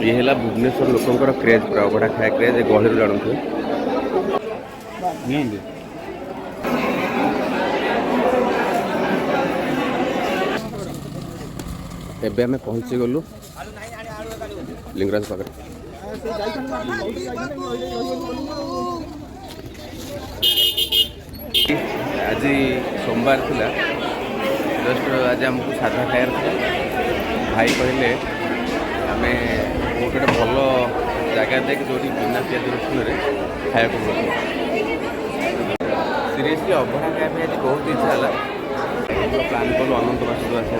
ये है भुवनेश्वर लोकंर क्रेज पूरा अभड़ा खाए क्रेज गहली जानते एबे आमे पहुंची गलु लिंगराज पाखे आज सोमवार थिला जस्ट आज आमको साधा खायर था भाई कहले आम गोटे भल जगह देख जो बिना पिज रसुन खाया सीरीयसली अभड़ा खाया आज बहुत इच्छा है प्लान कलु अनंत बासु आसा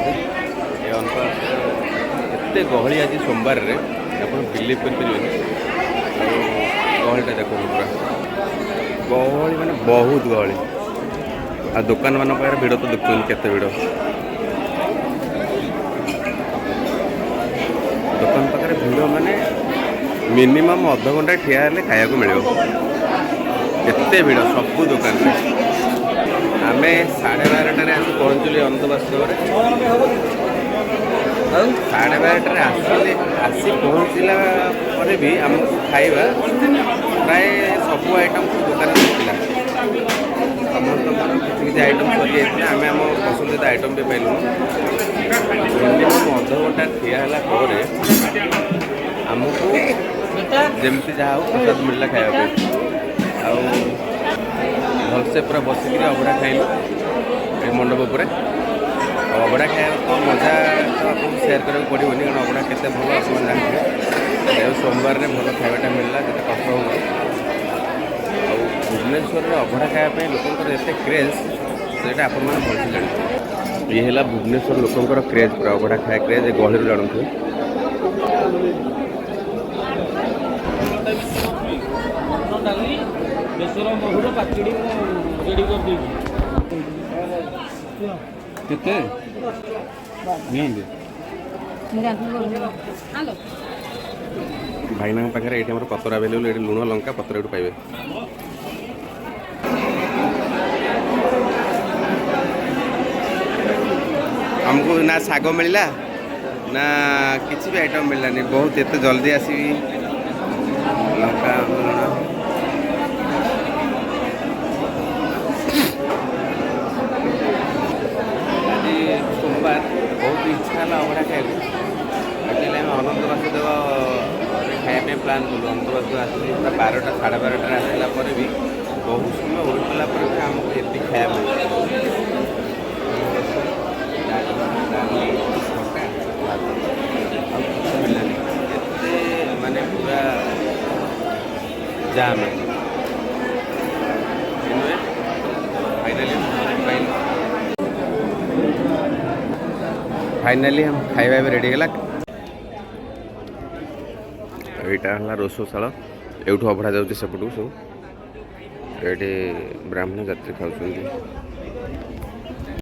एत गहली आज सोमवार रे आप बिलीव करें गहलीटा देखो पूरा गहली माने बहुत गहली आ दुकान मान पाखे भिड़ तो देखते केते भिड़ दुकान पाखे भिड़ माने मिनिमम अध घंटा ठिया हेले खाया मिल एते भिड़ सबू दुकान आम 12:30 आस पहुँचली अनंतबासुदेव 12:30 आसी पहुँचला पर भी आमको खाଇବା प्राय सबू आइटम दुकान मिलता समस्त किसी आइटम सरी जाए आम आम पसंदीदा आइटम भी पाइलु मिनिमम अध घंटा ठिया है आमको जमती जहाँ हो प्रसाद मिलला खाया भलसे पूरा बसिक अभड़ा खाइलु मंडप पर अभड़ा खाया तो मजा तो आपको सेयार करा पड़ोनी कारण अभड़ा केते भल आप जानते सोमवार में भल खावाटा मिलला जो कष्ट हो भुवनेश्वर अभड़ा खायापी लोकर एत क्रेज से आप भलसे जानते ये है भुवनेश्वर लोकर क्रेज पूरा अभड़ा खाए क्रेज गहली जानते भाईना पाखे ये पतर आवेलेबल ये लुण लंका पतर ये पाइबे हमको ना साग मिलला ना किसी भी आइटम मिललानी बहुत एत जल्दी आसी लंका सोमवार बहुत इच्छा है अभड़ा खाया अनंत बासुदेव खाया प्लान कलु अनंत बासुदेव आसली पूरा 12टा 12:30 आसला भी बहुत समय वेट कला आमको ये खाया मिललानी माने पूरा जाम फाइनाली हम खाଇବା भी रेडी गला यहाँ रोषशाला एठू अभड़ा जाऊँगी सेपटू सब ये ब्राह्मण जात्री खाऊँ।